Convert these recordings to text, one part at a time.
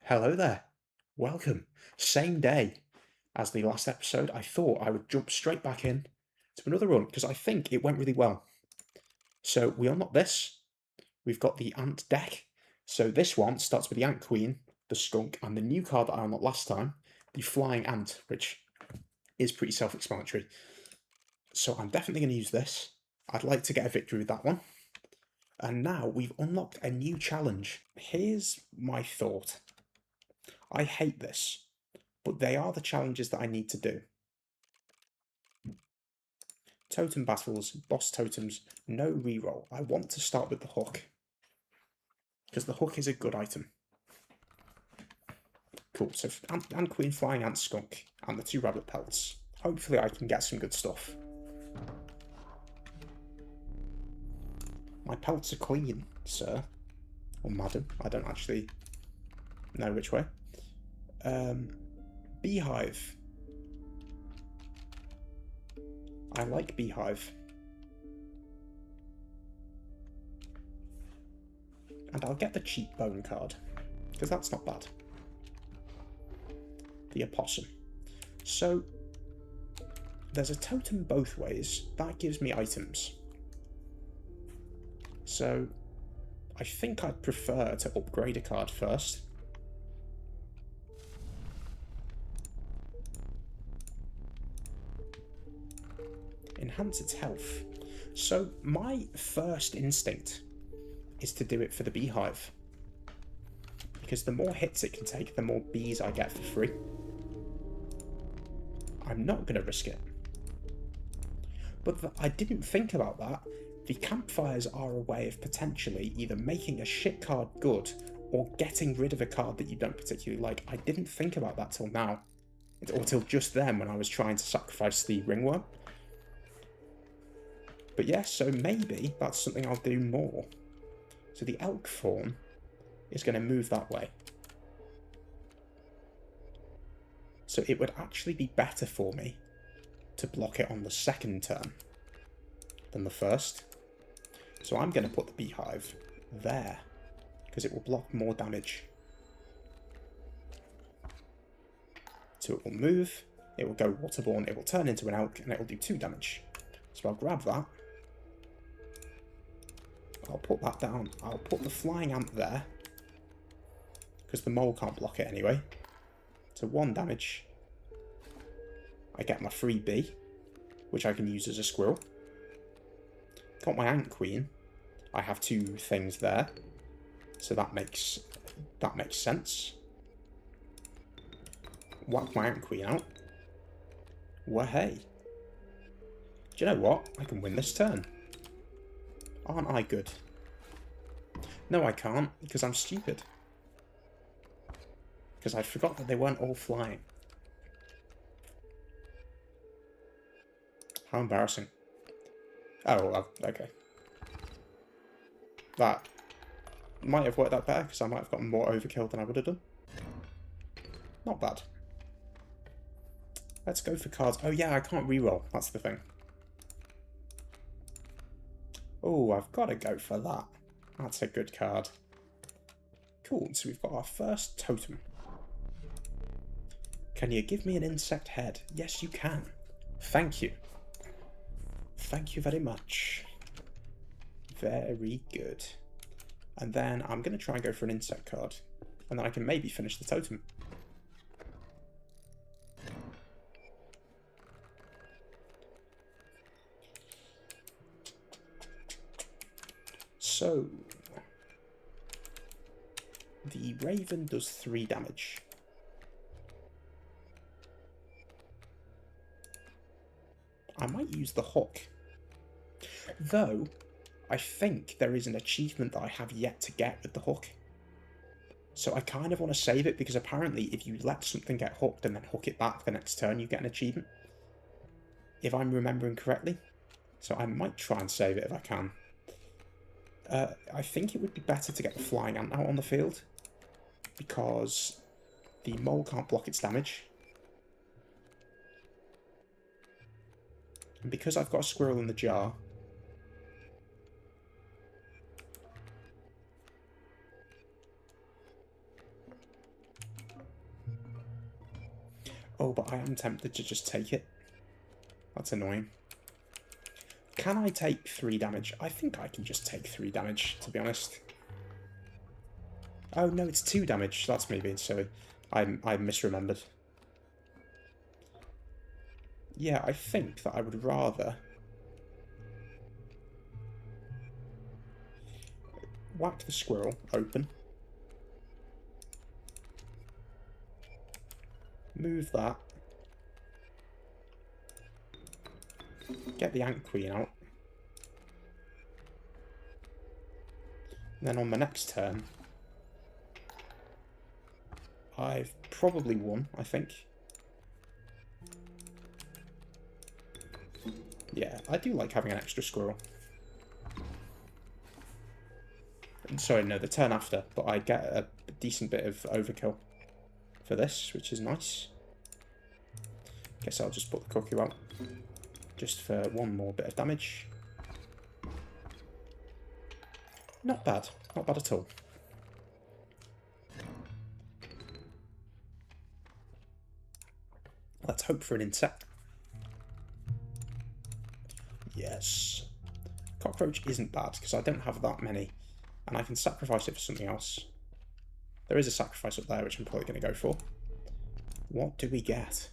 Hello there. Welcome. Same day as the last episode, I thought I would jump straight back in to another run because I think it went really well. So we unlock this. We've got the Ant deck. So this one starts with the Ant Queen, the Skunk, and the new card that I unlocked last time, the Flying Ant, which is pretty self-explanatory. So I'm definitely going to use this. I'd like to get a victory with that one. And now we've unlocked a new challenge. Here's my thought. I hate this, but they are the challenges that I need to do. Totem battles, boss totems, no reroll. I want to start with the hook, because the hook is a good item. Cool, so Ant Queen, Flying Ant, Skunk, and the 2 rabbit pelts. Hopefully I can get some good stuff. My pelts are clean, sir. Or madam, I don't actually know which way. Beehive. I like Beehive. And I'll get the cheap bone card, because that's not bad. The opossum. So, there's a totem both ways. That gives me items. So, I think I'd prefer to upgrade a card first. Enhance its health. So, my first instinct is to do it for the Beehive, because the more hits it can take, the more bees I get for free. I'm not going to risk it. But I didn't think about that. The campfires are a way of potentially either making a shit card good or getting rid of a card that you don't particularly like. I didn't think about that till now. Or till just then when I was trying to sacrifice the ringworm. But yes, so maybe that's something I'll do more. So the elk fawn is going to move that way. So it would actually be better for me to block it on the second turn than the first. So I'm going to put the Beehive there, because it will block more damage. So it will move, it will go waterborne, it will turn into an elk, and it will do 2 damage. So I'll grab that. I'll put that down. I'll put the Flying Ant there, because the mole can't block it anyway. So 1 damage. I get my free bee, which I can use as a squirrel. Got my Ant Queen. I have 2 things there, so that makes sense. Whack my Ant Queen out. Well, hey. Do you know what? I can win this turn. Aren't I good? No, I can't, because I'm stupid. Because I forgot that they weren't all flying. How embarrassing. Oh, well, okay. That might have worked out better, because I might have gotten more overkill than I would have done. Not bad. Let's go for cards. Oh yeah, I can't reroll. That's the thing. Oh, I've got to go for that. That's a good card. Cool, so we've got our first totem. Can you give me an insect head? Yes, you can. Thank you. Thank you very much. Very good. And then I'm going to try and go for an insect card. And then I can maybe finish the totem. So, the Raven does 3 damage. I might use the hook. Though, I think there is an achievement that I have yet to get with the hook. So I kind of want to save it, because apparently if you let something get hooked and then hook it back the next turn, you get an achievement. If I'm remembering correctly. So I might try and save it if I can. I think it would be better to get the Flying Ant out on the field, because the mole can't block its damage. And because I've got a squirrel in the jar, Oh, but I am tempted to just take it. That's annoying. Can I take 3 damage? I think I can just take 3 damage, to be honest. Oh, no, it's 2 damage. That's me being silly. I misremembered. Yeah, I think that I would rather whack the squirrel open. Move that. Get the Ant Queen out. And then on the next turn, I've probably won, I think. Yeah, I do like having an extra squirrel. Sorry, no, the turn after, but I get a decent bit of overkill for this, which is nice. Guess I'll just put the cuckoo out, just for 1 more bit of damage. Not bad, not bad at all. Let's hope for an insect. Yes. Cockroach isn't bad, because I don't have that many, and I can sacrifice it for something else. There is a sacrifice up there, which I'm probably going to go for. What do we get?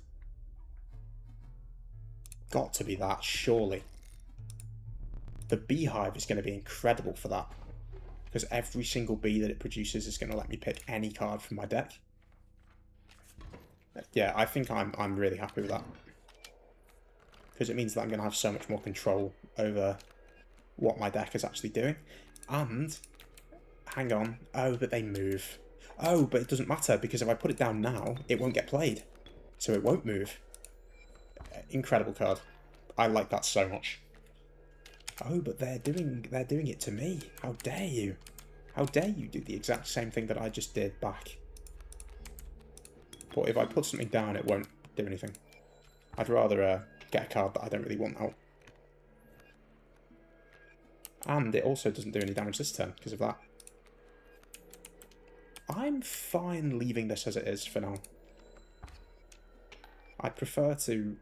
Got to be that, surely. The beehive is going to be incredible for that, because every single bee that it produces is going to let me pick any card from my deck. Yeah, I think I'm really happy with that, because it means that I'm going to have so much more control over what my deck is actually doing. And, hang on, oh, but they move. Oh, but it doesn't matter, because if I put it down now, it won't get played. So it won't move. Incredible card. I like that so much. Oh, but they're doing it to me. How dare you? How dare you do the exact same thing that I just did back? But if I put something down, it won't do anything. I'd rather get a card that I don't really want out. And it also doesn't do any damage this turn because of that. I'm fine leaving this as it is for now. I'd prefer to...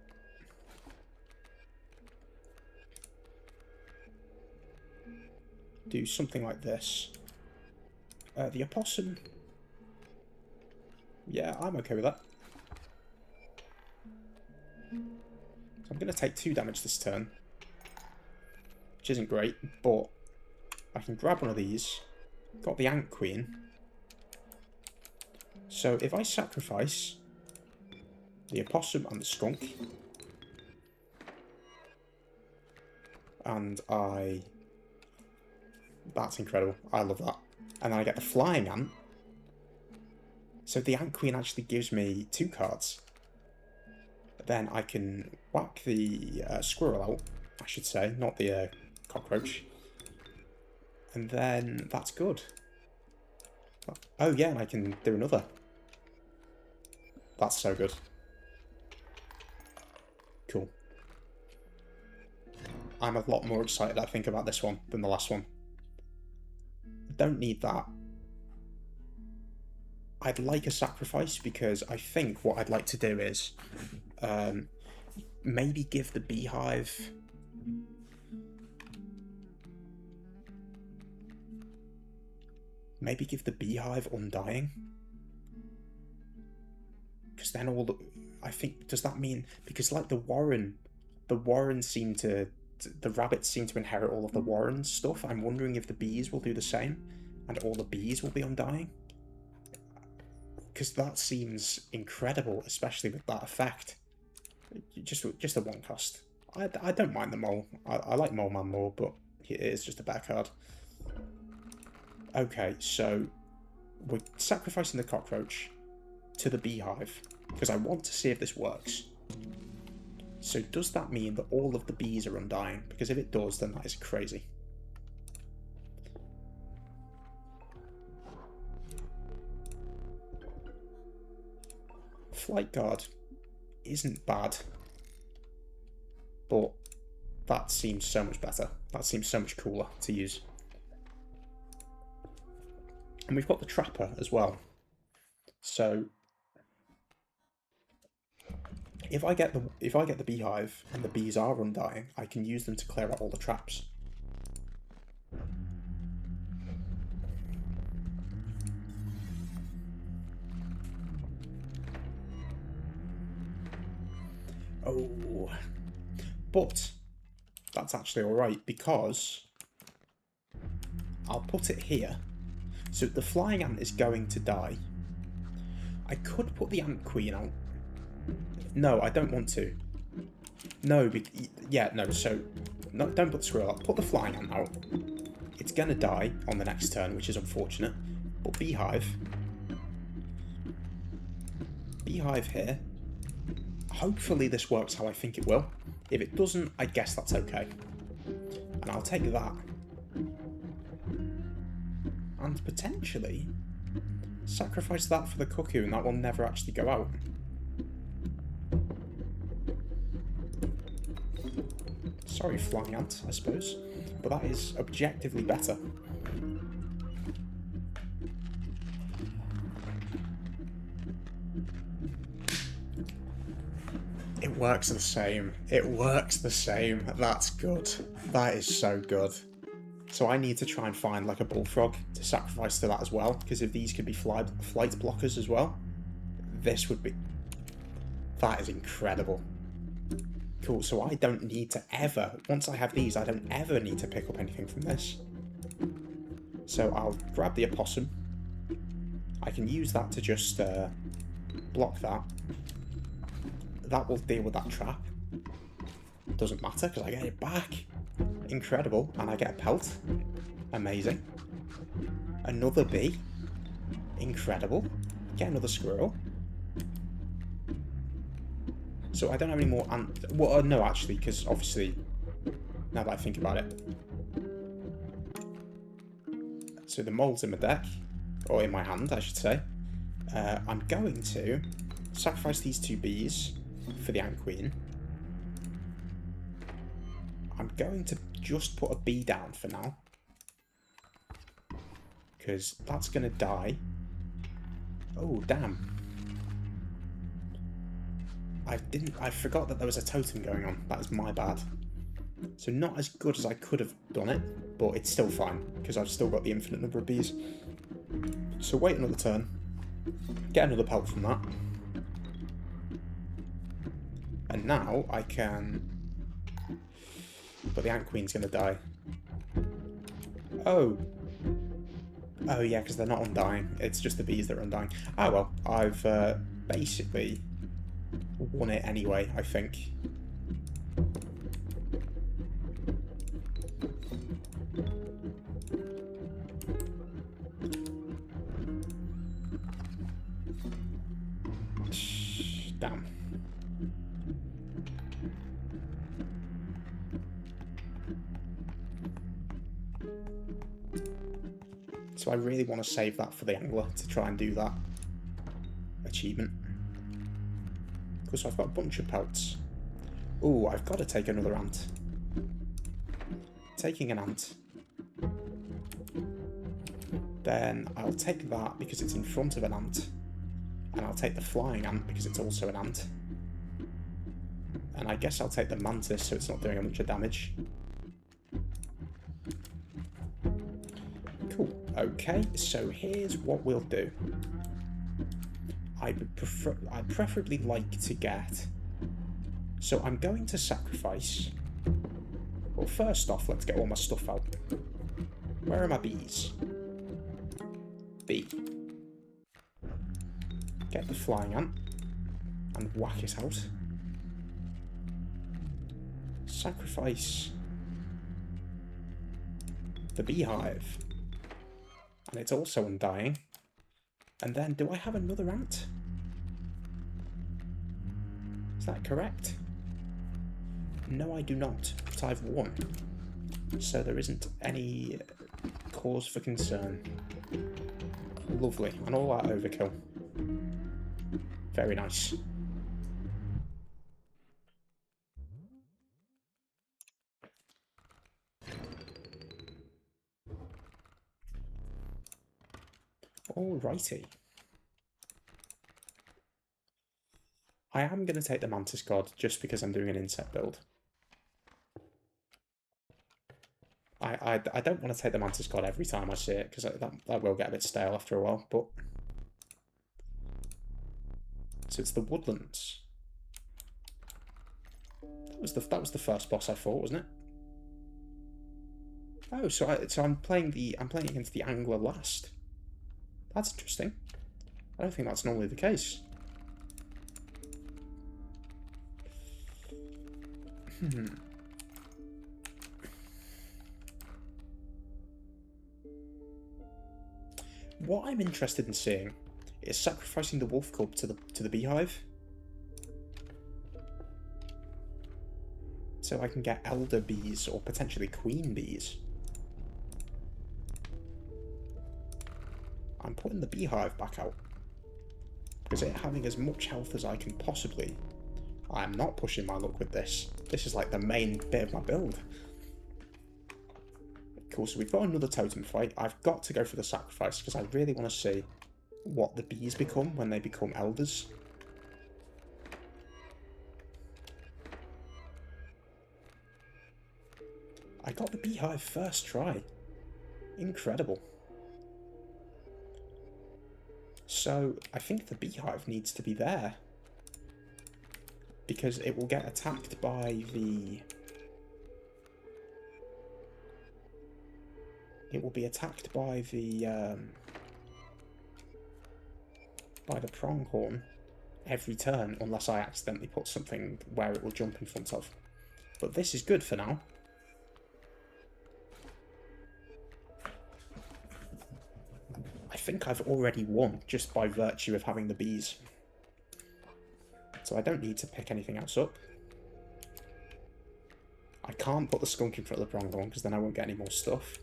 do something like this. The opossum... yeah, I'm okay with that. So I'm going to take 2 damage this turn, which isn't great, but I can grab one of these. Got the Ant Queen. So if I sacrifice the opossum and the skunk, and I... that's incredible. I love that. And then I get the flying ant. So the Ant Queen actually gives me 2 cards. Then I can whack the squirrel out, I should say, not the cockroach. And then that's good. Oh yeah, and I can do another. That's so good. Cool. I'm a lot more excited, I think, about this one than the last one. Don't need that. I'd like a sacrifice, because I think what I'd like to do is maybe give the beehive... maybe give the beehive Undying. Because then all the... I think, does that mean... because like the warren seem to... the rabbits seem to inherit all of the warren stuff. I'm wondering if the bees will do the same, and all the bees will be Undying. Because that seems incredible, especially with that effect. Just a 1 cost. I don't mind the mole. I like Mole Man more, but it is just a bad card. Okay, so we're sacrificing the cockroach to the beehive, because I want to see if this works. So does that mean that all of the bees are Undying? Because if it does, then that is crazy. Flight Guard isn't bad, but that seems so much better. That seems so much cooler to use. And we've got the Trapper as well. So If I get the beehive and the bees are undying, I can use them to clear out all the traps. Oh, but that's actually alright because I'll put it here. So the flying ant is going to die. I could put the ant queen out. No, I don't want to. No, yeah, no, so no, don't put the squirrel out. Put the flying ant out. It's going to die on the next turn, which is unfortunate. But beehive here. Hopefully this works how I think it will. If it doesn't, I guess that's okay. And I'll take that. And potentially sacrifice that for the cuckoo, and that will never actually go out. Sorry, flying ant, I suppose. But that is objectively better. It works the same. It works the same. That's good. That is so good. So I need to try and find like a bullfrog to sacrifice to that as well, because if these could be flight blockers as well, this would be... That is incredible. Cool, so I don't need to ever... Once I have these, I don't ever need to pick up anything from this. So I'll grab the opossum. I can use that to just block that. That will deal with that trap. Doesn't matter because I get it back. Incredible. And I get a pelt. Amazing. Another bee. Incredible. Get another squirrel. So I don't have any more ant... Well, no, actually, because obviously, now that I think about it. So the mole's in my deck. Or in my hand, I should say. I'm going to sacrifice these 2 bees for the ant queen. I'm going to just put a bee down for now, because that's going to die. Oh, damn. I forgot that there was a totem going on. That is my bad. So not as good as I could have done it, but it's still fine, because I've still got the infinite number of bees. So wait another turn. Get another pelt from that. And now I can... But the ant queen's going to die. Oh. Oh yeah, because they're not undying. It's just the bees that are undying. Ah well, I've basically won it anyway, I think. Damn. So I really want to save that for the angler to try and do that achievement. Because I've got a bunch of pelts. Ooh, I've got to take another ant. Taking an ant. Then I'll take that because it's in front of an ant. And I'll take the flying ant because it's also an ant. And I guess I'll take the mantis so it's not doing a bunch of damage. Cool. Okay, so here's what we'll do. I'd preferably like to get... So I'm going to sacrifice... Well, first off, let's get all my stuff out. Where are my bees? Bee. Get the flying ant and whack it out. Sacrifice the beehive. And it's also undying. And then, do I have another ant? Is that correct? No, I do not, but I've won. So there isn't any cause for concern. Lovely, and all that overkill. Very nice. Alrighty. I am going to take the Mantis God just because I'm doing an insect build. I don't want to take the Mantis God every time I see it, because that will get a bit stale after a while, but... So it's the Woodlands. That was the first boss I fought, wasn't it? Oh, so I'm playing against the Angler last. That's interesting. I don't think that's normally the case. What I'm interested in seeing is sacrificing the wolf cub to the beehive, so I can get elder bees or potentially queen bees. I'm putting the beehive back out because it having as much health as I can possibly. I'm not pushing my luck with this. This is like the main bit of my build. Cool, so we've got another totem fight. I've got to go for the sacrifice because I really want to see what the bees become when they become elders. I got the beehive first try. Incredible. So I think the beehive needs to be there because it will get attacked by the... It will be attacked by the pronghorn every turn unless I accidentally put something where it will jump in front of. But this is good for now. I think I've already won just by virtue of having the bees. So I don't need to pick anything else up. I can't put the skunk in front of the pronghorn because then I won't get any more stuff.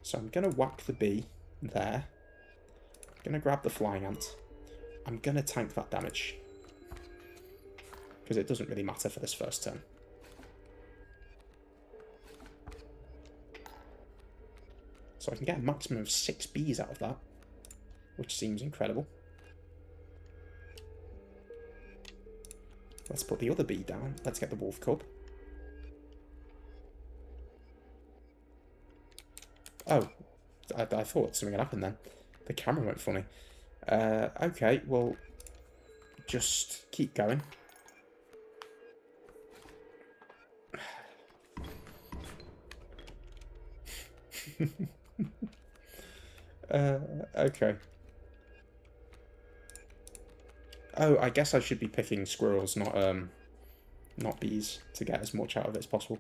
So I'm going to whack the bee there. I'm going to grab the flying ant. I'm going to tank that damage. Because it doesn't really matter for this first turn. So I can get a maximum of 6 bees out of that. Which seems incredible. Let's put the other bee down. Let's get the wolf cub. Oh, I thought something had happened then. The camera went funny. Okay, well, just keep going. Okay. Oh, I guess I should be picking squirrels, not bees, to get as much out of it as possible.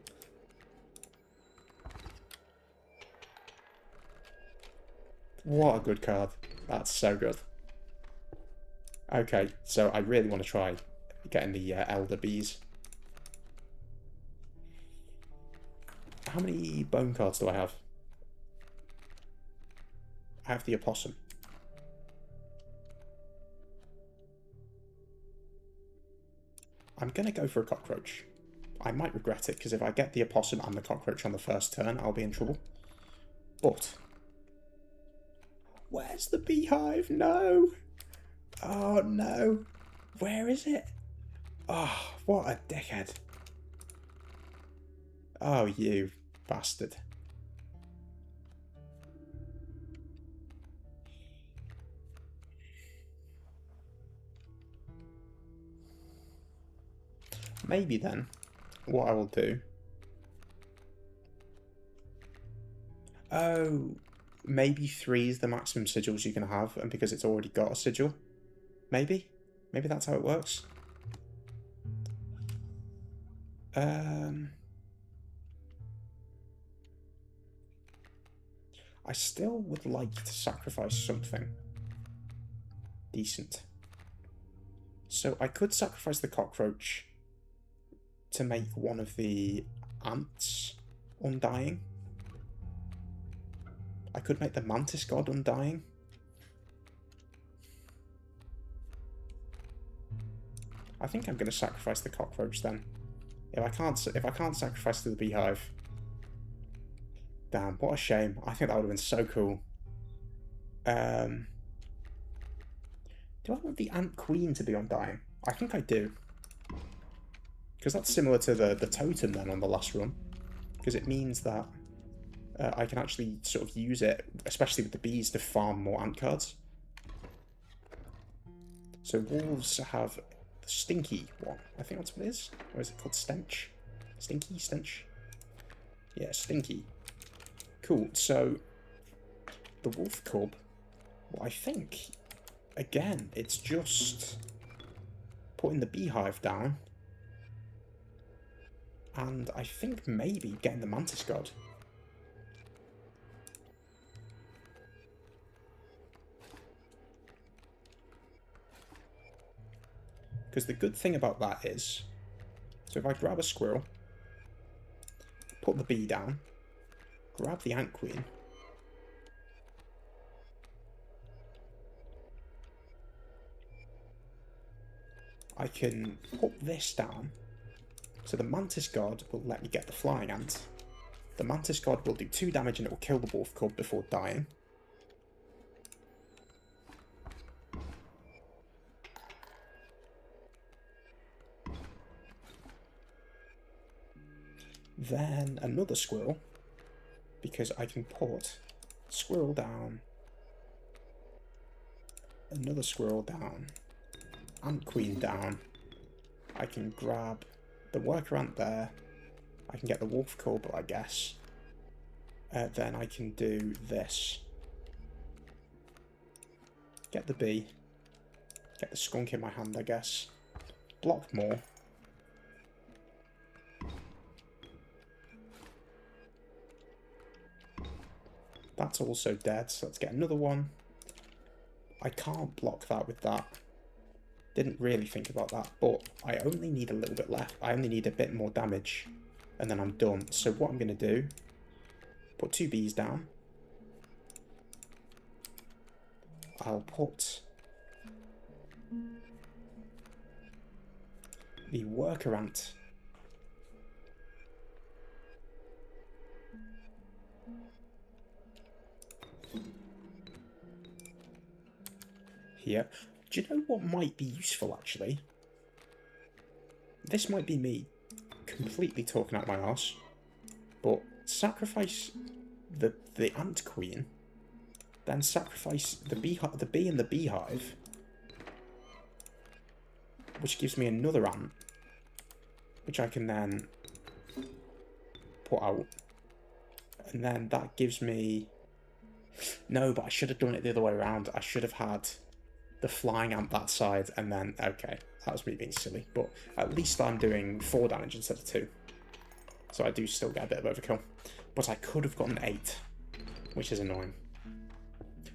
What a good card. That's so good. Okay, so I really want to try getting the elder bees. How many bone cards do I have? I have the opossum. I'm going to go for a cockroach. I might regret it, because if I get the opossum and the cockroach on the first turn, I'll be in trouble. But... Where's the beehive? No! Oh, no. Where is it? Oh, what a dickhead. Oh, you bastard. Maybe then, what I will do... Oh, maybe 3 is the maximum sigils you can have, and because it's already got a sigil? Maybe? Maybe that's how it works? I still would like to sacrifice something decent. So I could sacrifice the cockroach to make one of the ants undying. I could make the mantis god undying. I think I'm going to sacrifice the cockroach then. If I can't sacrifice to the beehive. Damn, what a shame. I think that would have been so cool. Do Do I want the Ant Queen to be undying? I think I do. Because that's similar to the totem then on the last run. Because it means that I can actually sort of use it, especially with the bees, to farm more ant cards. So wolves have the stinky one. I think that's what it is. Or is it called stench? Stinky? Stench? Yeah, stinky. Cool. So the wolf cub, well, I think, again, it's just putting the beehive down. And I think maybe getting the mantis god. Because the good thing about that is, so if I grab a squirrel, put the bee down, grab the ant queen, I can put this down, so the mantis god will let me get the flying ant. The mantis god will do 2 damage and it will kill the wolf cub before dying. Then another squirrel, because I can put squirrel down, another squirrel down, ant queen down. I can grab the worker ant there. I can get the wolf cub, I guess. Then I can do this. Get the bee. Get the skunk in my hand, I guess. Block more. That's also dead, so let's get another one. I can't block that with that. Didn't really think about that, but I only need a little bit left. I only need a bit more damage, and then I'm done. So what I'm going to do, put 2 bees down. I'll put the worker ant here. Do you know what might be useful, actually? This might be me completely talking out my arse, but sacrifice the ant queen, then sacrifice the bee in the beehive, which gives me another ant, which I can then put out, and then that gives me... No, but I should have done it the other way around. I should have had the flying ant that side, and then... Okay, that was me being silly, but at least I'm doing 4 damage instead of 2. So I do still get a bit of overkill. But I could have gotten 8, which is annoying.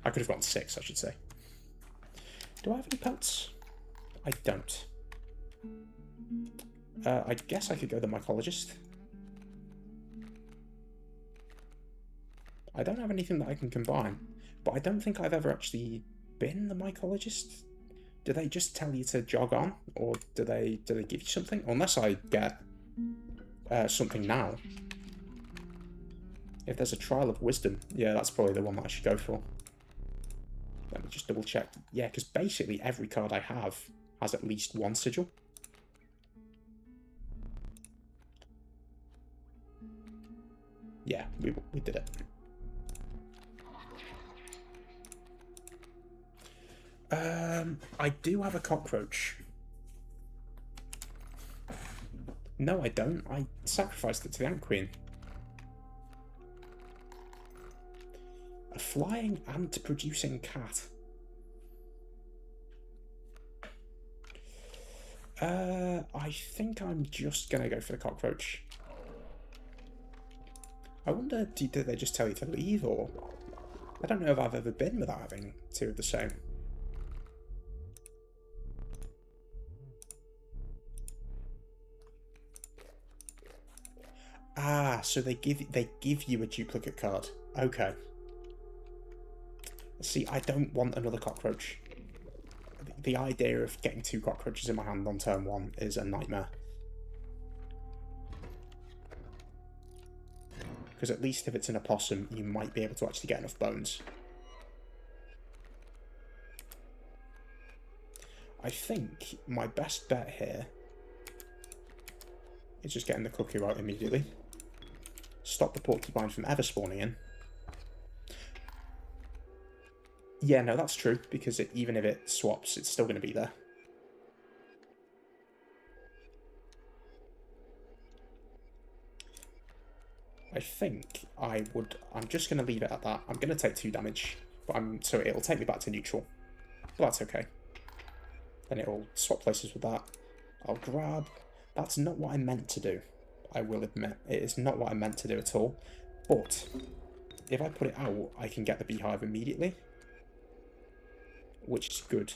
I could have gotten 6, I should say. Do I have any pelts? I don't. I guess I could go the mycologist. I don't have anything that I can combine, but I don't think I've ever actually been the mycologist. Do they just tell you to jog on, or do they give you something? Unless I get something now. If there's a trial of wisdom, yeah, that's probably the one that I should go for. Let me just double check. Yeah, because basically every card I have has at least 1 sigil. Yeah, we did it. I do have a cockroach. No, I don't. I sacrificed it to the ant queen. A flying ant-producing cat. I think I'm just gonna go for the cockroach. I wonder, did they just tell you to leave, or... I don't know if I've ever been without having 2 of the same. Ah, so they give you a duplicate card. Okay. See, I don't want another cockroach. The idea of getting 2 cockroaches in my hand on turn 1 is a nightmare. Because at least if it's an opossum, you might be able to actually get enough bones. I think my best bet here is just getting the cuckoo out immediately. Stop the porcupine from ever spawning in. Yeah, no, that's true, because even if it swaps, it's still going to be there. I think I'm just going to leave it at that. I'm going to take 2 damage, but so it'll take me back to neutral. But that's okay. Then it'll swap places with that. I'll grab... That's not what I meant to do, I will admit. It is not what I meant to do at all. But if I put it out, I can get the beehive immediately, which is good.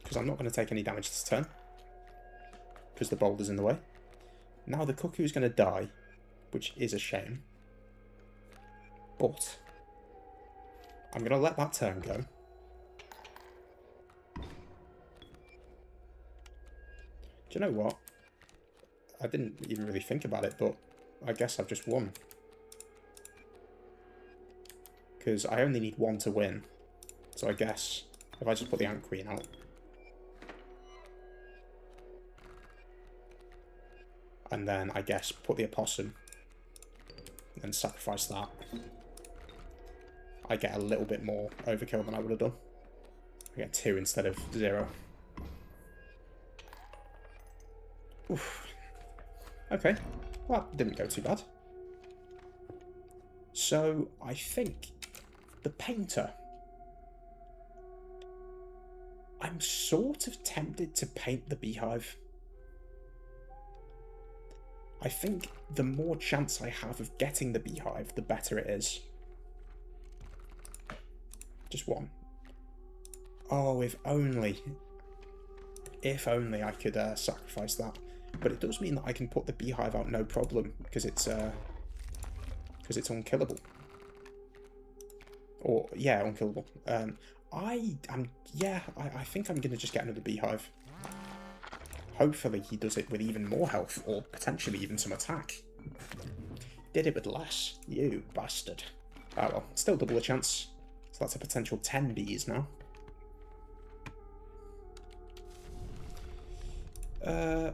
Because I'm not going to take any damage this turn, because the boulder's in the way. Now the cuckoo's going to die, which is a shame. But I'm going to let that turn go. Do you know what? I didn't even really think about it, but I guess I've just won. Because I only need 1 to win. So I guess if I just put the Ant Queen out. And then I guess put the opossum. And sacrifice that. I get a little bit more overkill than I would have done. I get 2 instead of 0. Oof. Okay, well, that didn't go too bad. So, I think the painter. I'm sort of tempted to paint the beehive. I think the more chance I have of getting the beehive, the better it is. Just 1. Oh, if only. If only I could sacrifice that. But it does mean that I can put the beehive out no problem, because it's unkillable. Or, yeah, unkillable. I think I'm going to just get another beehive. Hopefully he does it with even more health, or potentially even some attack. Did it with less. You bastard. Oh well, still double the chance. So that's a potential 10 bees now.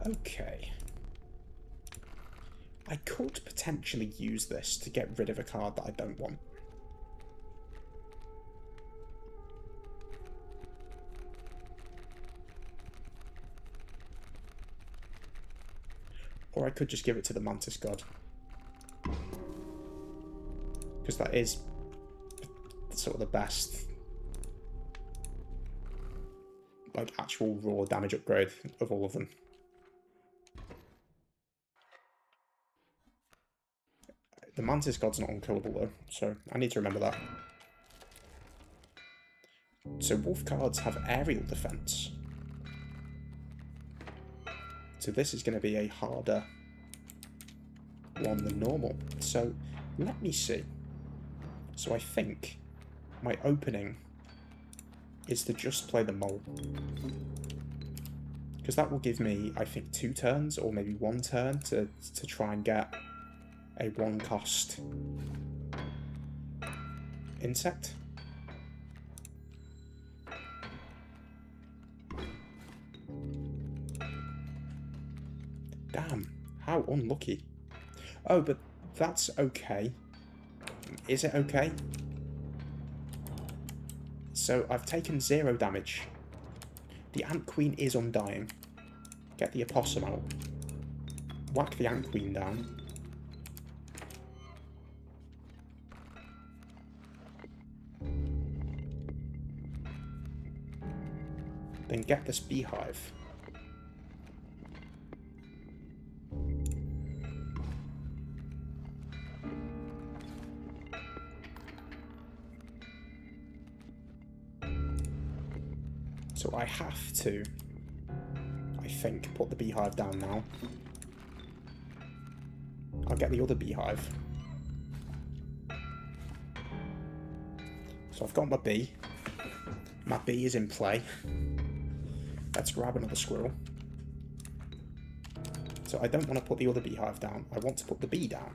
Okay. I could potentially use this to get rid of a card that I don't want. Or I could just give it to the Mantis God. Because that is sort of the best, like, actual raw damage upgrade of all of them. The Mantis God's not unkillable though, so I need to remember that. So wolf cards have aerial defense. So this is going to be a harder one than normal. So let me see. So I think my opening is to just play the mole. Because that will give me, I think, 2 turns, or maybe 1 turn to try and get a 1-cost insect. Damn, how unlucky. Oh, but that's okay. Is it okay? So I've taken 0 damage. The Ant Queen is undying. Get the opossum out. Whack the Ant Queen down. Then get this beehive. So I have to, I think, put the beehive down now. I'll get the other beehive. So I've got my bee. My bee is in play. Let's grab another squirrel. So I don't want to put the other beehive down. I want to put the bee down.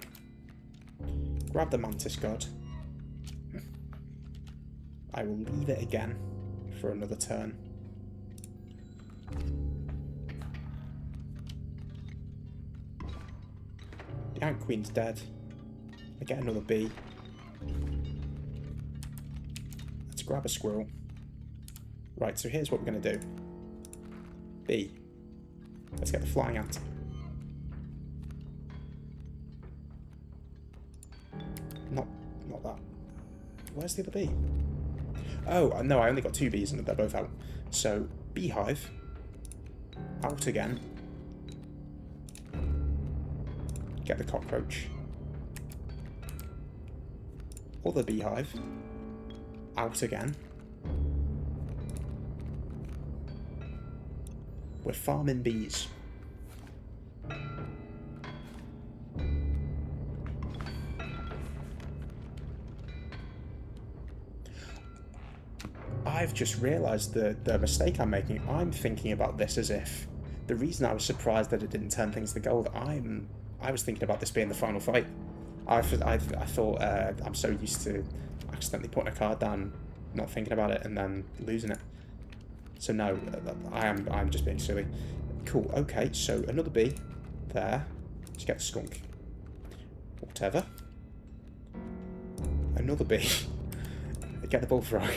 Grab the Mantis God. I will leave it again for another turn. The Ant Queen's dead. I get another bee. Let's grab a squirrel. Right, so here's what we're going to do. Bee. Let's get the flying ant. Not that. Where's the other bee? Oh, no, I only got 2 bees and they're both out. So, beehive. Out again. Get the cockroach. Other beehive. Out again. We're farming bees. I've just realised the mistake I'm making. I'm thinking about this as if the reason I was surprised that it didn't turn things to gold. I was thinking about this being the final fight. I thought I'm so used to accidentally putting a card down, not thinking about it, and then losing it. So no, I'm just being silly. Cool. Okay, so another bee there. Let's get the skunk. Whatever. Another bee. Get the bullfrog.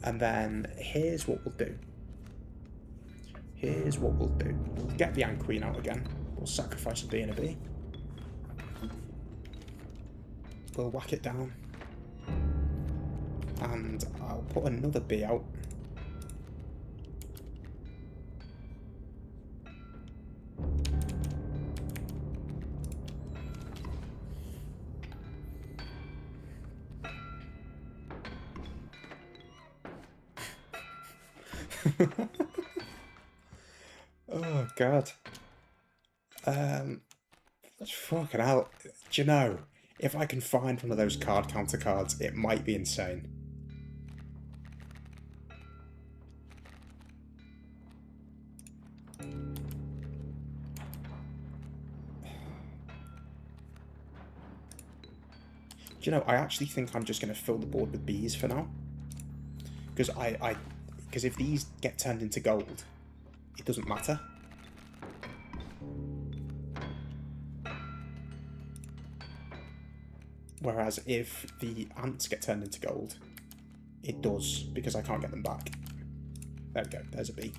And then here's what we'll do. Here's what we'll do. We'll get the Ant Queen out again. We'll sacrifice a bee and a bee. We'll whack it down. And I'll put another bee out. Oh god. Fucking hell. Do you know, if I can find one of those card counter cards, it might be insane. Do you know, I actually think I'm just going to fill the board with bees for now. Because because if these get turned into gold, it doesn't matter. Whereas if the ants get turned into gold, it does, because I can't get them back. There we go, there's a bee.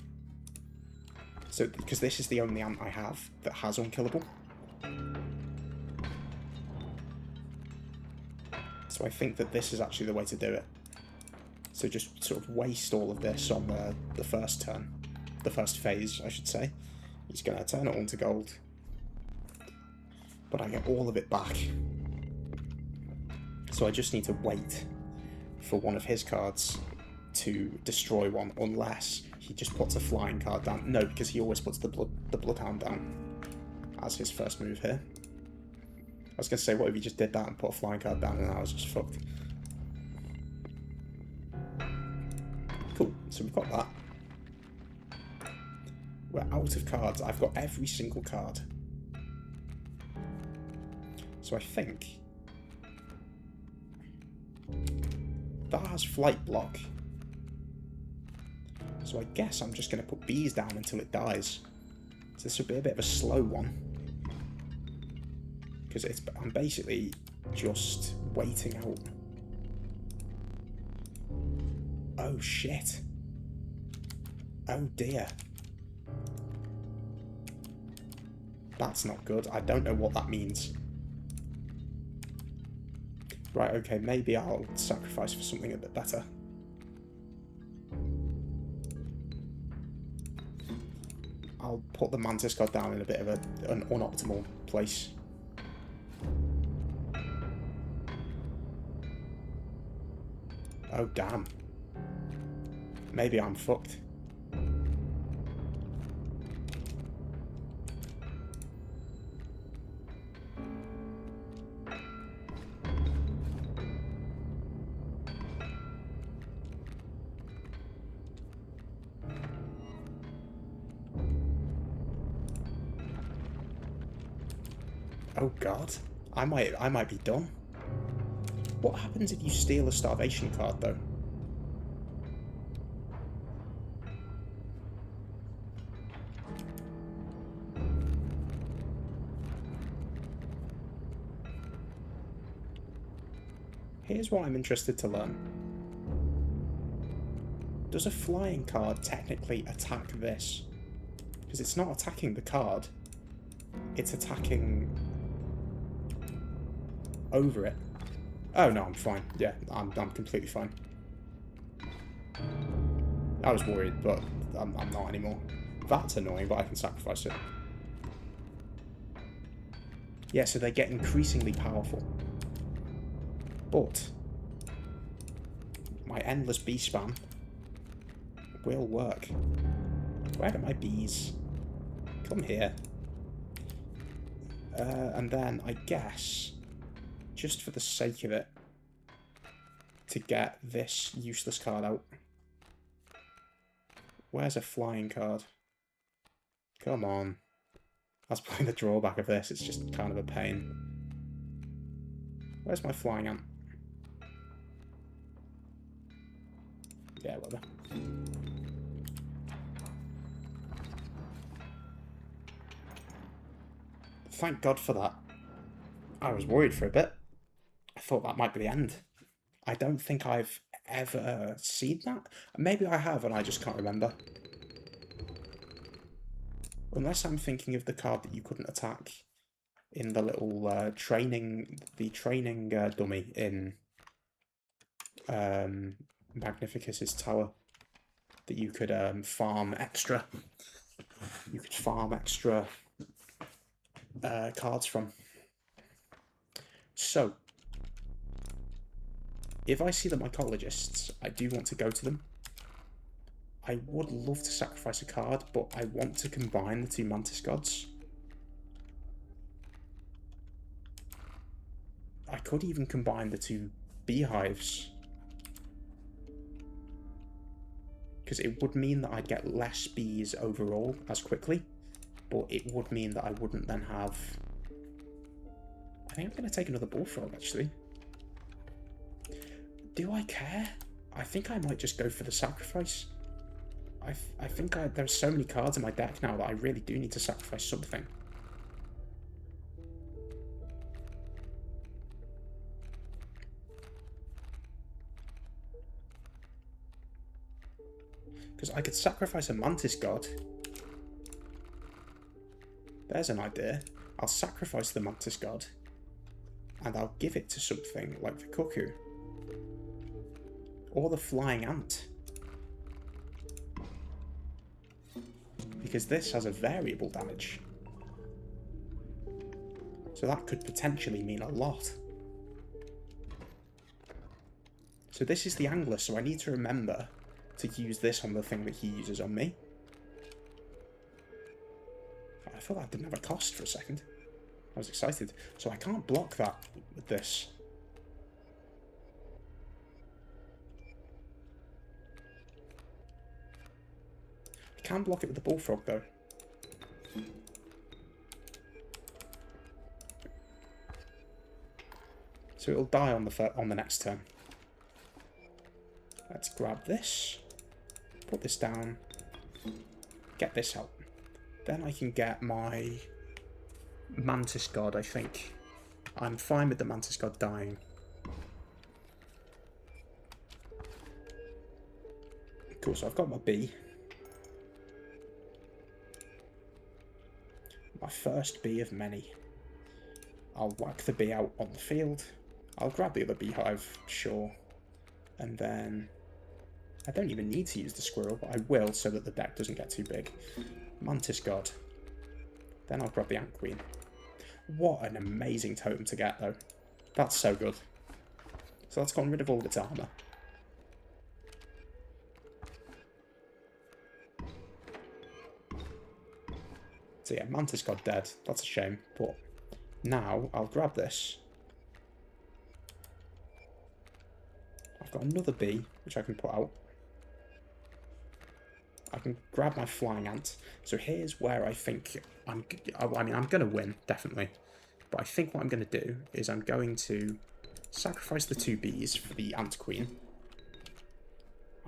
So, because this is the only ant I have that has unkillable. So I think that this is actually the way to do it. So just sort of waste all of this on the first turn. The first phase, I should say. He's going to turn it all into gold. But I get all of it back. So I just need to wait for one of his cards to destroy one, unless he just puts a flying card down. No, because he always puts the Bloodhound down as his first move here. I was going to say, what if he just did that and put a flying card down and I was just fucked. Cool, so we've got that. We're out of cards. I've got every single card. So I think that has flight block. So I guess I'm just going to put bees down until it dies. So this would be a bit of a slow one. Because I'm basically just waiting out. Oh shit. Oh dear. That's not good. I don't know what that means. Right, okay, maybe I'll sacrifice for something a bit better. I'll put the Mantis card down in a bit of an unoptimal place. Oh damn. Maybe I'm fucked. Oh god, I might be done. What happens if you steal a starvation card, though? Here's what I'm interested to learn. Does a flying card technically attack this? Because it's not attacking the card. It's attacking over it. Oh no, I'm fine. Yeah, I'm completely fine. I was worried, but I'm not anymore. That's annoying, but I can sacrifice it. Yeah, so they get increasingly powerful. But my endless bee spam will work. Where are my bees? Come here. And then I guess, just for the sake of it, to get this useless card out. Where's a flying card? Come on. That's probably the drawback of this, it's just kind of a pain. Where's my flying ant? Yeah, whatever. Thank God for that. I was worried for a bit. I thought that might be the end. I don't think I've ever seen that. Maybe I have and I just can't remember. Unless I'm thinking of the card that you couldn't attack in the little training dummy in Magnificus's tower that you could farm extra. You could farm extra cards from. So, if I see the mycologists, I do want to go to them. I would love to sacrifice a card, but I want to combine the two Mantis Gods. I could even combine the two Beehives. Because it would mean that I'd get less bees overall as quickly, but it would mean that I wouldn't then have... I think I'm going to take another Bullfrog, actually. Do I care? I think I might just go for the sacrifice. I think there's so many cards in my deck now that I really do need to sacrifice something. Because I could sacrifice a Mantis God. There's an idea. I'll sacrifice the Mantis God. And I'll give it to something like the Cuckoo. Or the Flying Ant. Because this has a variable damage. So that could potentially mean a lot. So this is the Angler, so I need to remember to use this on the thing that he uses on me. I thought that didn't have a cost for a second. I was excited. So I can't block that with this. I can block it with the Bullfrog though. So it'll die on the next turn. Let's grab this, put this down, get this out. Then I can get my Mantis God, I think. I'm fine with the Mantis God dying. Cool, so I've got my bee. My first bee of many. I'll whack the bee out on the field. I'll grab the other beehive, sure. And then... I don't even need to use the squirrel, but I will so that the deck doesn't get too big. Mantis God. Then I'll grab the Ant Queen. What an amazing totem to get, though. That's so good. So that's gotten rid of all its armour. So yeah, Mantis God dead. That's a shame, but now I'll grab this. I've got another bee, which I can put out. I can grab my Flying Ant. So here's where I think I'm going to win, definitely. But I think what I'm going to do is I'm going to Sacrifice the 2 bees for the ant queen.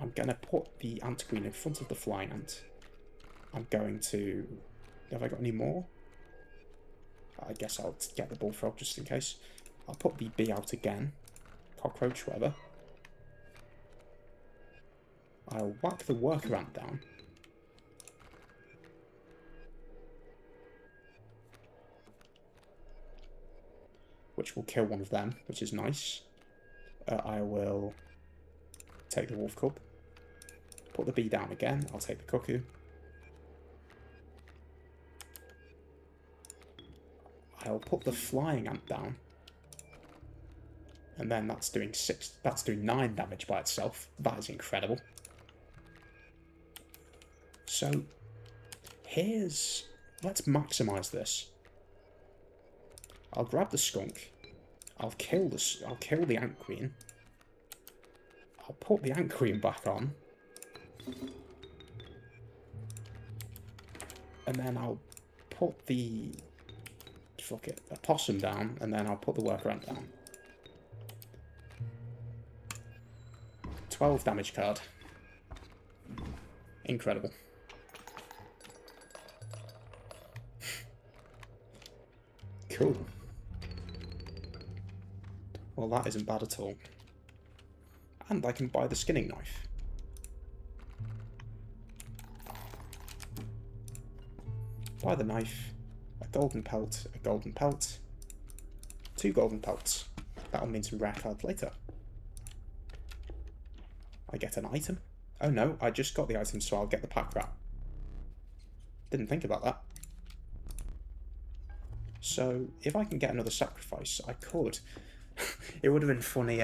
I'm going to put the ant queen in front of the flying ant. I'm going to... Have I got any more? I guess I'll get the bullfrog just in case. I'll put the bee out again. Cockroach, whatever. I'll whack the worker ant down. Which will kill one of them, which is nice. I will take the wolf cub. Put the bee down again. I'll take the cuckoo. I'll put the flying ant down. And then that's doing 9 damage by itself. That is incredible. So let's maximize this. I'll grab the skunk. I'll kill the ant queen. I'll put the ant queen back on. And then I'll put the possum down, and then I'll put the worker ant down. 12 damage card. Incredible. Cool. Well, that isn't bad at all. And I can buy the skinning knife. Buy the knife. A golden pelt. A golden pelt. 2 golden pelts. That'll mean some rare cards later. I get an item. Oh no, I just got the item, so I'll get the pack rat. Didn't think about that. So, if I can get another sacrifice, I could. It would have been funny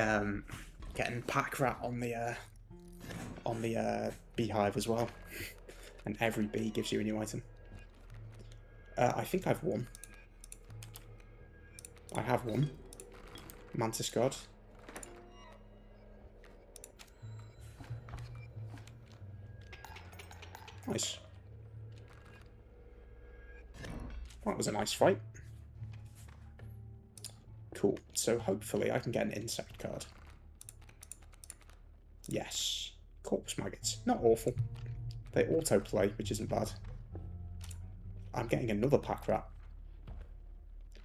getting pack rat on the beehive as well. And every bee gives you a new item. I think I've won. I have won. Mantis God. Nice. That was a nice fight. Cool. So hopefully I can get an insect card. Yes. Corpse maggots. Not awful. They autoplay, which isn't bad. I'm getting another pack rat.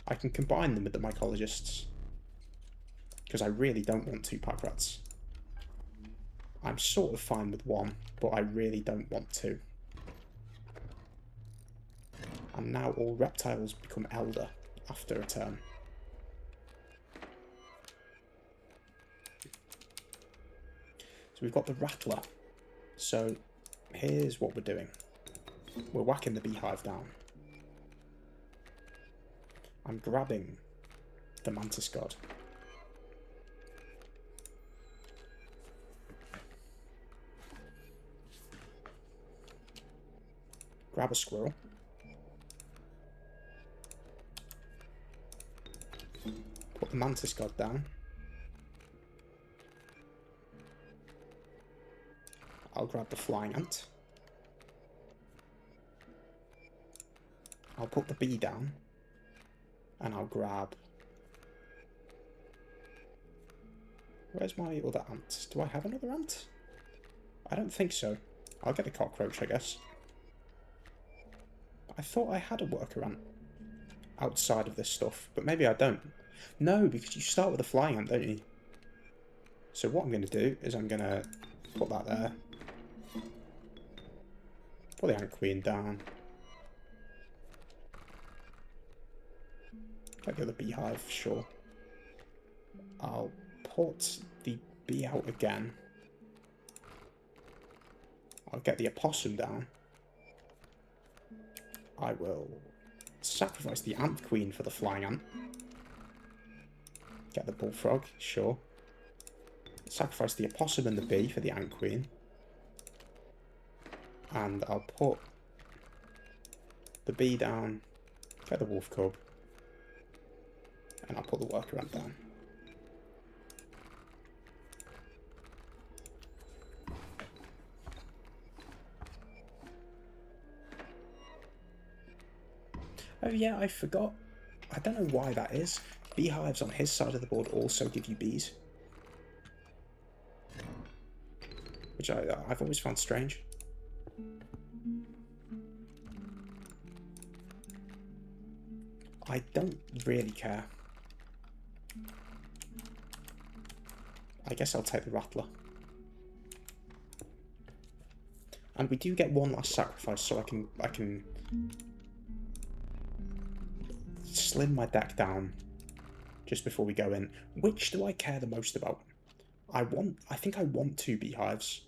I can combine them with the mycologists. Because I really don't want 2 pack rats. I'm sort of fine with 1, but I really don't want 2. And now all reptiles become elder after a turn. So we've got the rattler. So here's what we're doing. We're whacking the beehive down. I'm grabbing the mantis god. Grab a squirrel. Put the mantis god down. I'll grab the flying ant. I'll put the bee down. And I'll grab... Where's my other ant? Do I have another ant? I don't think so. I'll get a cockroach, I guess. I thought I had a worker ant outside of this stuff, but maybe I don't. No, because you start with a flying ant, don't you? So what I'm going to do is I'm going to put that there. Put the ant queen down. Get the other beehive, sure. I'll put the bee out again. I'll get the opossum down. I will sacrifice the ant queen for the flying ant. Get the bullfrog, sure. Sacrifice the opossum and the bee for the ant queen. And I'll put the bee down, get the wolf cub, and I'll put the worker ant down. Oh yeah, I forgot. I don't know why that is. Beehives on his side of the board also give you bees, which I've always found strange. I don't really care. I guess I'll take the Rattler. And we do get one last sacrifice, so I can slim my deck down just before we go in. Which do I care the most about? I think I want 2 beehives.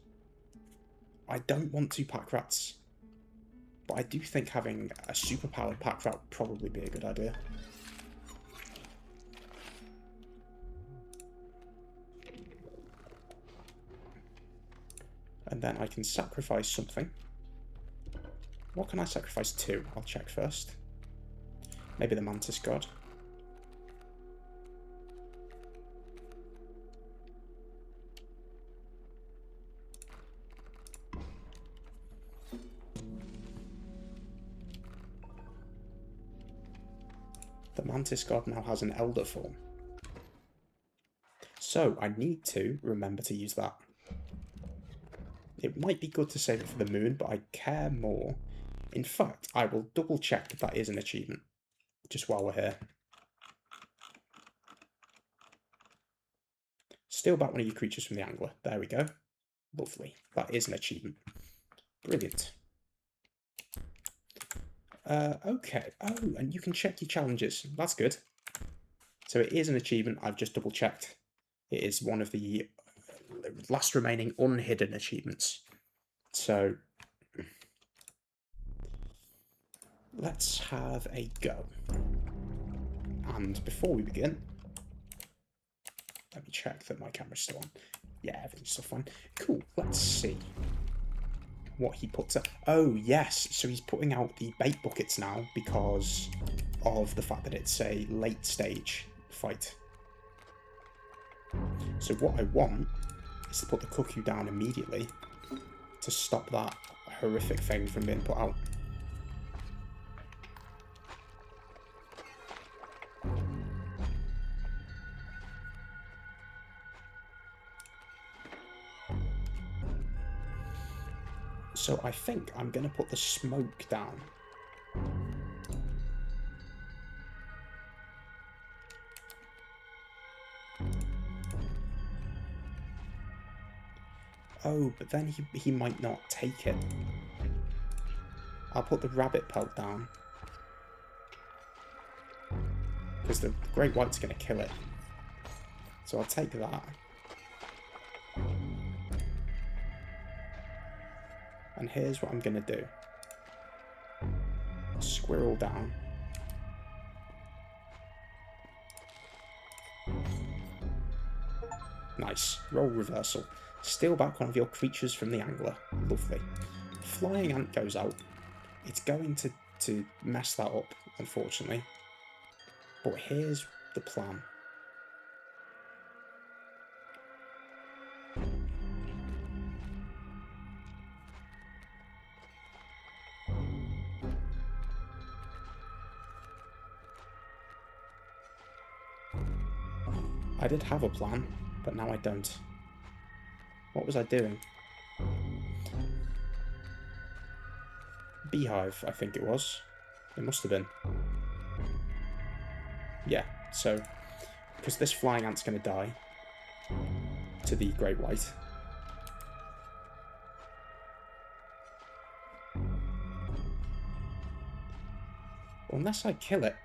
I don't want 2 pack rats. But I do think having a superpowered pack rat would probably be a good idea. And then I can sacrifice something. What can I sacrifice to? I'll check first. Maybe the Mantis God. The Mantis God now has an Elder form. So I need to remember to use that. It might be good to save it for the moon, but I care more. In fact, I will double check if that is an achievement, just while we're here. Steal back one of your creatures from the angler. There we go. Lovely. That is an achievement. Brilliant. Okay. Oh, and you can check your challenges. That's good. So it is an achievement. I've just double checked. It is one of the last remaining unhidden achievements. So let's have a go. And before we begin, let me check that my camera's still on. Yeah, everything's still fine. Cool. Let's see what he puts up. Oh, yes. So he's putting out the bait buckets now because of the fact that it's a late stage fight. So what I want is to put the cuckoo down immediately to stop that horrific thing from being put out. So I think I'm going to put the smoke down. Oh, but then he might not take it. I'll put the rabbit pelt down. Because the great white's going to kill it. So I'll take that. And here's what I'm going to do. Squirrel down. Nice. Roll reversal. Steal back one of your creatures from the angler. Lovely. Flying ant goes out. It's going to mess that up, unfortunately. But here's the plan. I did have a plan, but now I don't. What was I doing? Beehive, I think it was. It must have been. Yeah, so, because this flying ant's going to die to the great white. Unless I kill it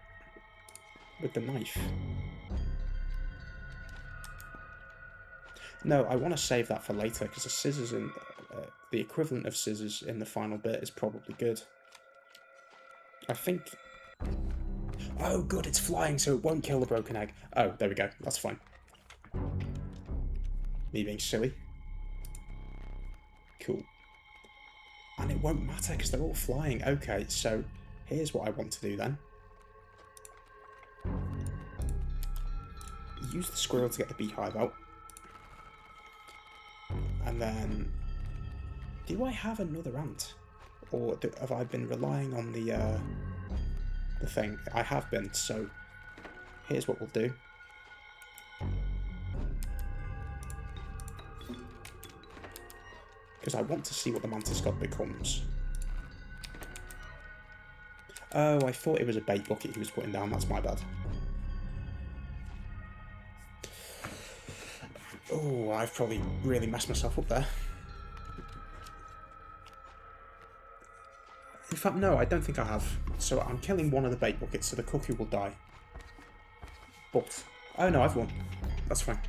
with the knife. No, I want to save that for later, because the scissors in the equivalent of scissors in the final bit is probably good. I think... Oh, good, it's flying, so it won't kill the broken egg. Oh, there we go, that's fine. Me being silly. Cool. And it won't matter, because they're all flying. Okay, so here's what I want to do then. Use the squirrel to get the beehive out. And then, do I have another ant? Or have I been relying on the thing? I have been, so here's what we'll do. Because I want to see what the Mantis God becomes. Oh, I thought it was a bait bucket he was putting down. That's my bad. Oh, I've probably really messed myself up there. In fact, no, I don't think I have. So I'm killing one of the bait buckets, so the cuckoo will die. But, oh no, I've won. That's fine.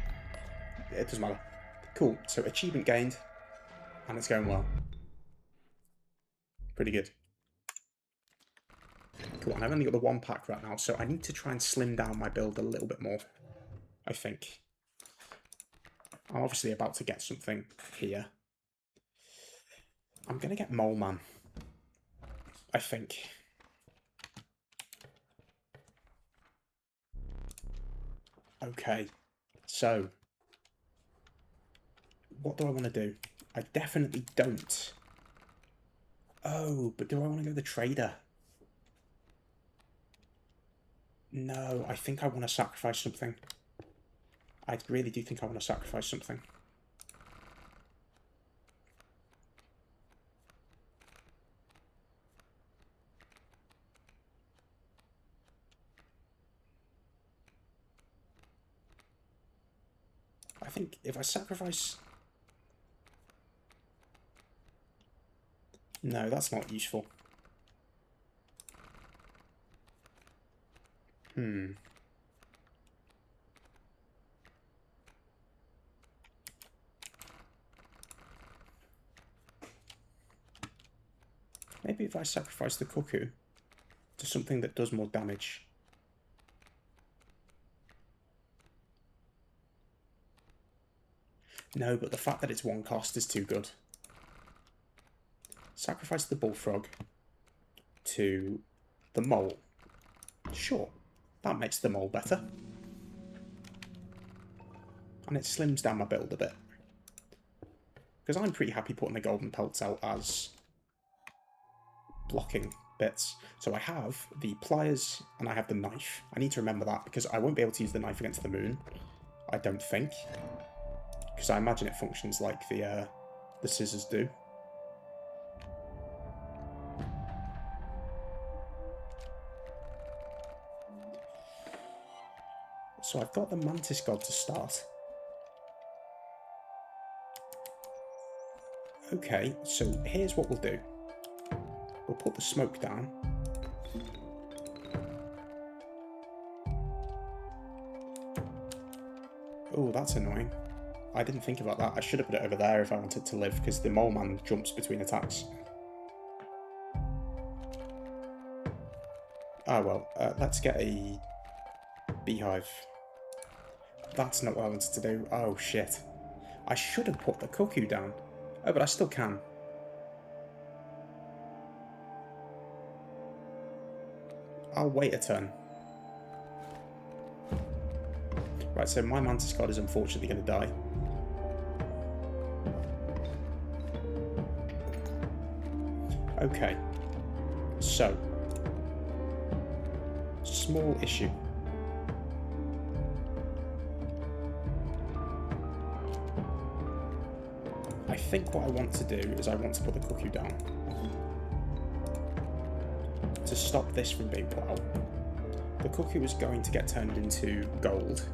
It doesn't matter. Cool, so achievement gained, and it's going well. Pretty good. Cool, and I've only got the one pack right now, so I need to try and slim down my build a little bit more, I think. I'm obviously about to get something here. I'm going to get Mole Man, I think. Okay, so what do I want to do? I definitely don't. Oh, but do I want to go the trader? No, I think I want to sacrifice something. I really do think I want to sacrifice something. I think if I sacrifice... No, that's not useful. Maybe if I sacrifice the cuckoo to something that does more damage. No, but the fact that it's one cost is too good. Sacrifice the bullfrog to the mole. Sure, that makes the mole better. And it slims down my build a bit. Because I'm pretty happy putting the golden pelts out as blocking bits. So I have the pliers and I have the knife. I need to remember that because I won't be able to use the knife against the moon. I don't think. Because I imagine it functions like the scissors do. So I've got the Mantis God to start. Okay, so here's what we'll do. We'll put the smoke down. Oh, that's annoying. I didn't think about that. I should have put it over there if I wanted to live, because the mole man jumps between attacks. Ah, well, let's get a beehive. That's not what I wanted to do. Oh, shit. I should have put the cuckoo down. Oh, but I still can. I'll wait a turn. Right, so my Mantis God is unfortunately going to die. Okay. So. Small issue. I think what I want to do is I want to put the cuckoo down. To stop this from being put out. The cuckoo is going to get turned into gold.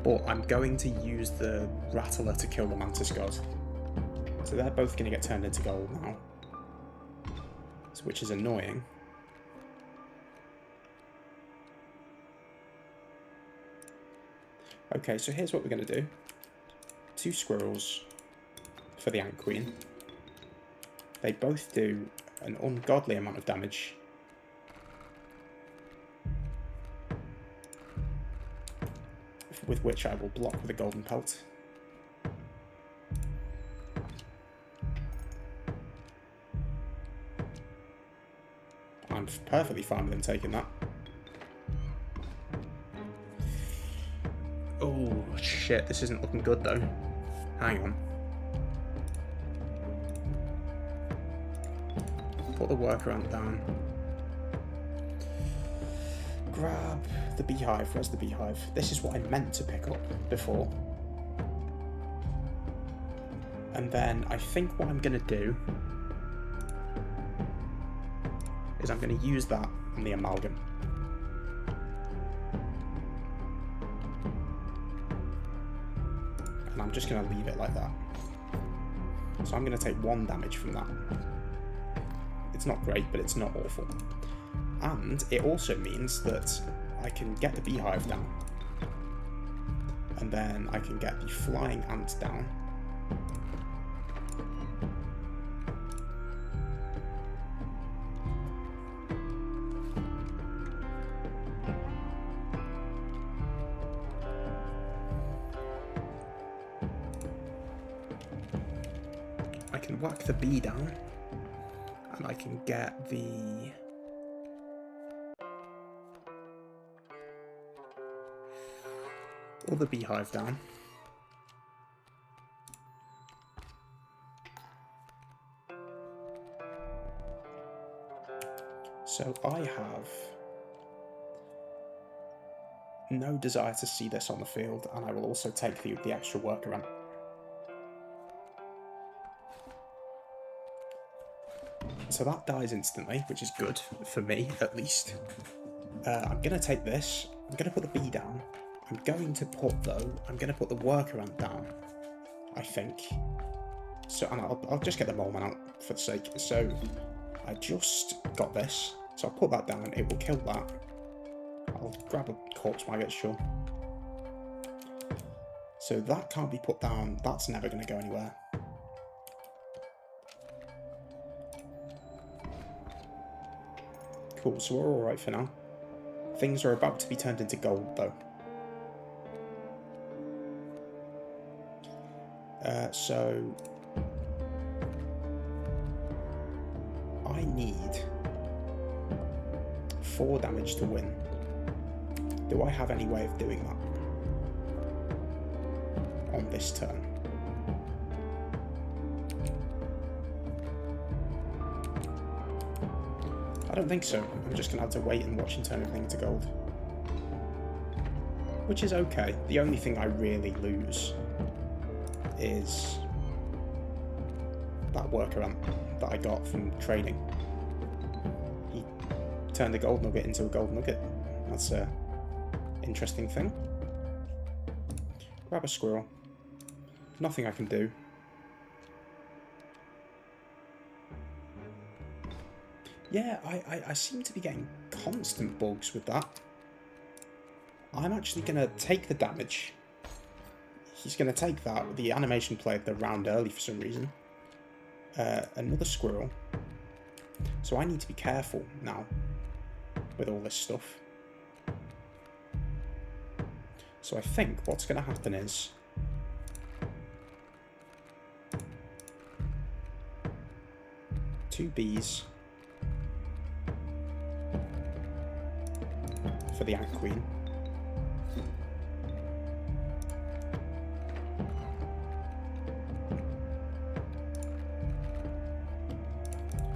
But I'm going to use the Rattler to kill the Mantis God. So they're both going to get turned into gold now. Which is annoying. Okay, so here's what we're going to do. 2 squirrels for the Ant Queen. They both do an ungodly amount of damage. With which I will block with a golden pelt. I'm perfectly fine with him taking that. Oh, shit, this isn't looking good though. Hang on. Put the workaround down. grab the beehive. Where's the beehive? This is what I meant to pick up before. And then I think what I'm going to do is I'm going to use that on the amalgam. And I'm just going to leave it like that. So I'm going to take 1 damage from that. It's not great, but it's not awful. And it also means that I can get the beehive down. And then I can get the flying ant down. I can whack the bee down. And I can get the... other beehive down. So I have no desire to see this on the field, and I will also take the extra workaround. So that dies instantly, which is good, for me, at least. I'm going to take this, I'm going to put the bee down. I'm going to put the workaround down, I think. So, and I'll just get the mole man out for the sake. So, I just got this. So I'll put that down, it will kill that. I'll grab a corpse when I get sure. So that can't be put down, that's never going to go anywhere. Cool, so we're alright for now. Things are about to be turned into gold, though. So... I need 4 damage to win. Do I have any way of doing that on this turn? I don't think so. I'm just going to have to wait and watch and turn everything into gold. Which is okay. The only thing I really lose is that workaround that I got from trading. He turned a gold nugget into a gold nugget. That's a interesting thing. Grab a squirrel. Nothing I can do. Yeah, I seem to be getting constant bugs with that. I'm actually going to take the damage. He's going to take that. The animation played the round early for some reason. Another squirrel. So I need to be careful now with all this stuff. So I think what's going to happen is... two bees for the Ant Queen.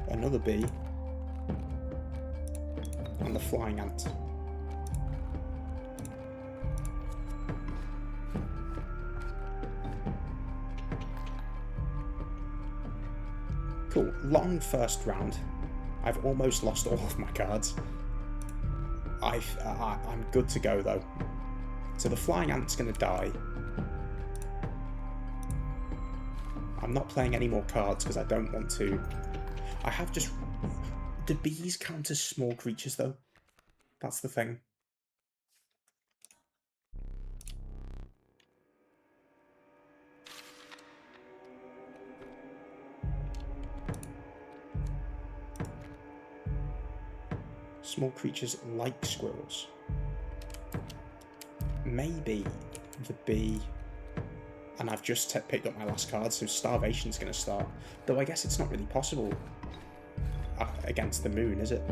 Another bee, and the flying ant. Cool, long first round. I've almost lost all of my cards. I'm good to go though. So the flying ant's going to die. I'm not playing any more cards because I don't want to. I have just... Do bees count as small creatures, though? That's the thing. Small creatures like squirrels. Maybe the bee... And I've just picked up my last card, so starvation's going to start. Though I guess it's not really possible against the moon, is it?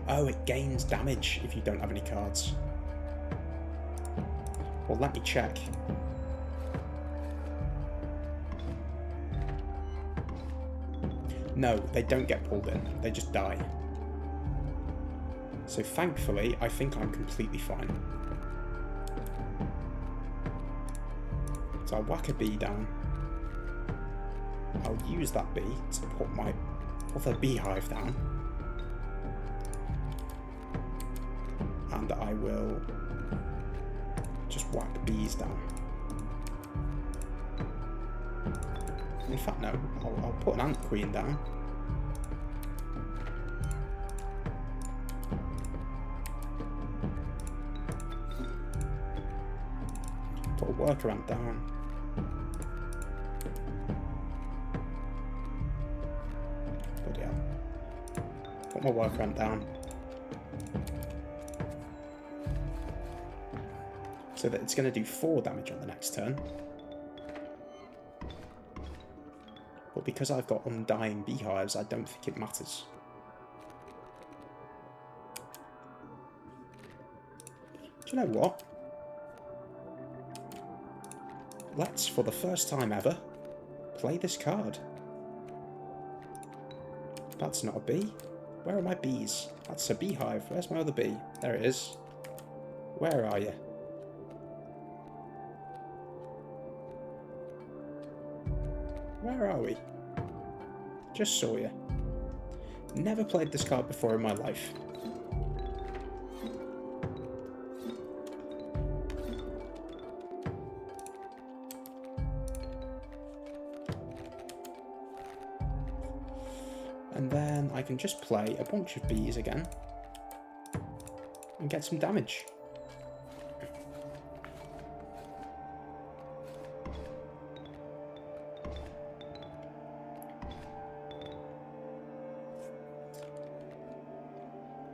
Oh, it gains damage if you don't have any cards. Well, let me check. No, they don't get pulled in. They just die. So thankfully, I think I'm completely fine. So I'll whack a bee down. I'll use that bee to put my other beehive down. And I will just whack bees down. In fact, no, I'll put an ant queen down. Put a worker ant down. Bloody hell. Put my worker ant down. So that it's going to do 4 damage on the next turn. But because I've got undying beehives, I don't think it matters. Do you know what? Let's, for the first time ever, play this card. That's not a bee. Where are my bees? That's a beehive. Where's my other bee? There it is. Where are you? Where are we? Just saw you. Never played this card before in my life. And then I can just play a bunch of bees again and get some damage.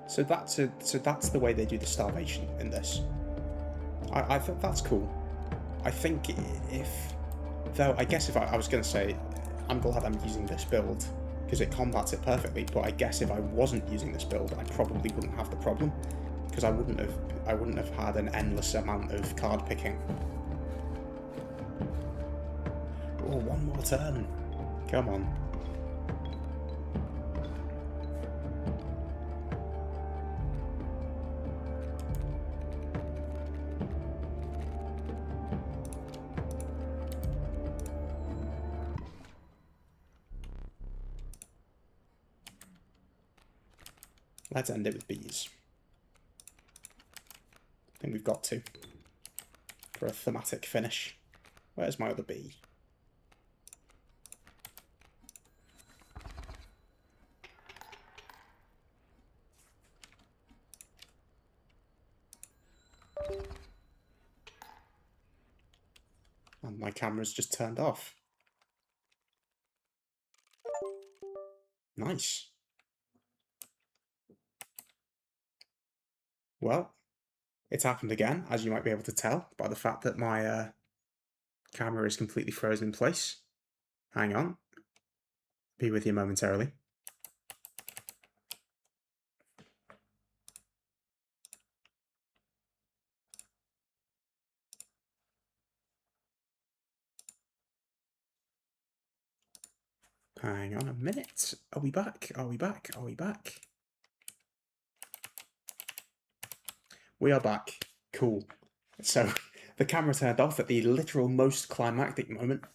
So that's the way they do the starvation in this. I think that's cool. I think though I guess if I was going to say, I'm glad I'm using this build because it combats it perfectly. But I guess if I wasn't using this build, I probably wouldn't have the problem because I wouldn't have had an endless amount of card picking. Oh, one more turn. Come on. Let's end it with bees. I think we've got to. For a thematic finish. Where's my other bee? And my camera's just turned off. Nice. Well, it's happened again, as you might be able to tell by the fact that my camera is completely frozen in place. Hang on. Be with you momentarily. Hang on a minute. Are we back? Are we back? Are we back? We are back. Cool. So the camera turned off at the literal most climactic moment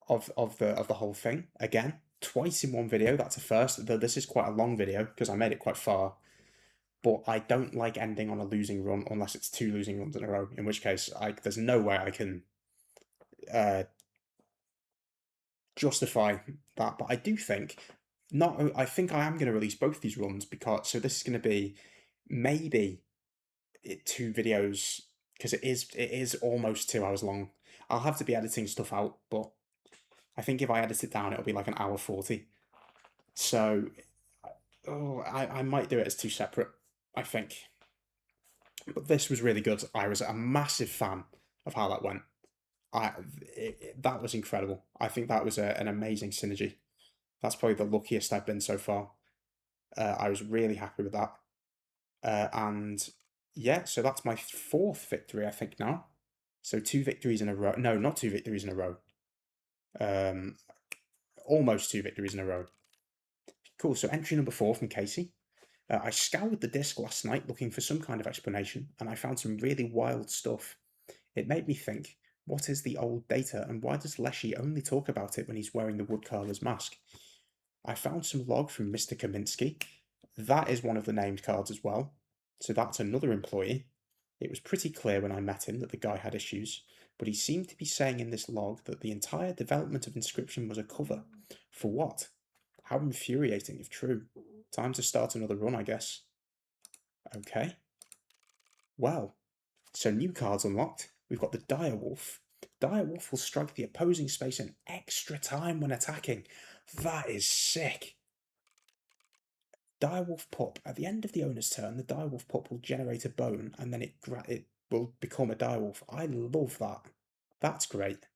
of the whole thing. Again, twice in one video. That's a first. Though this is quite a long video because I made it quite far. But I don't like ending on a losing run unless it's 2 losing runs in a row. In which case, there's no way I can justify that. But I do think I think I am going to release both these runs because this is going to be maybe 2 videos because it is almost 2 hours long. I'll have to be editing stuff out, but I think if I edit it down, it'll be like 1:40. So I might do it as 2 separate, I think. But this was really good. I was a massive fan of how that went. That was incredible. I think that was an amazing synergy. That's probably the luckiest I've been so far. I was really happy with that. And yeah, so that's my 4th victory, I think, now. So 2 victories in a row. No, not 2 victories in a row. Almost 2 victories in a row. Cool, so entry number 4 from Kaycee. I scoured the disc last night looking for some kind of explanation, and I found some really wild stuff. It made me think, what is the old data, and why does Leshy only talk about it when he's wearing the woodcarver's mask? I found some log from Mr. Kaminsky. That is one of the named cards as well. So that's another employee. It was pretty clear when I met him that the guy had issues, but he seemed to be saying in this log that the entire development of Inscryption was a cover. For what? How infuriating if true. Time to start another run, I guess. Okay. Well, so new cards unlocked. We've got the Direwolf. Direwolf will strike the opposing space an extra time when attacking. That is sick. Direwolf Pup. At the end of the owner's turn, the Direwolf Pup will generate a bone, and then it will become a Direwolf. I love that. That's great.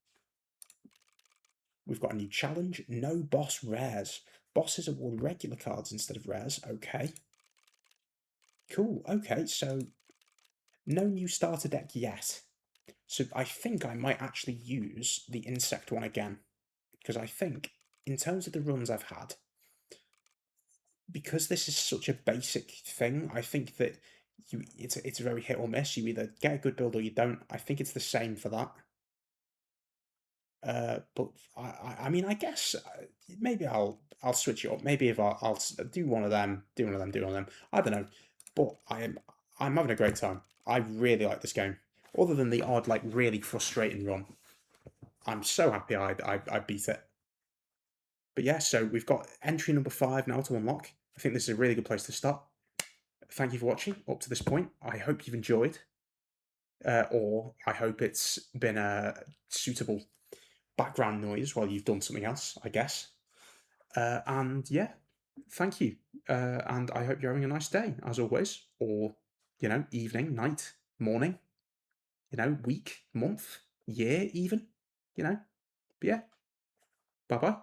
We've got a new challenge. No boss rares. Bosses award regular cards instead of rares. Okay. Cool. Okay, so no new starter deck yet. So I think I might actually use the insect one again. Because I think, in terms of the runs I've had, because this is such a basic thing, I think that it's very hit or miss. You either get a good build or you don't. I think it's the same for that. But I mean, I guess maybe I'll switch it up. Maybe if I'll do one of them, do one of them, do one of them. I don't know. But I'm having a great time. I really like this game. Other than the odd, like, really frustrating run, I'm so happy I beat it. But yeah, so we've got entry number 5 now to unlock. I think this is a really good place to start. Thank you for watching up to this point. I hope you've enjoyed, or I hope it's been a suitable background noise while you've done something else, I guess. And yeah, thank you. And I hope you're having a nice day, as always, or, evening, night, morning, week, month, year, even, But yeah, bye bye.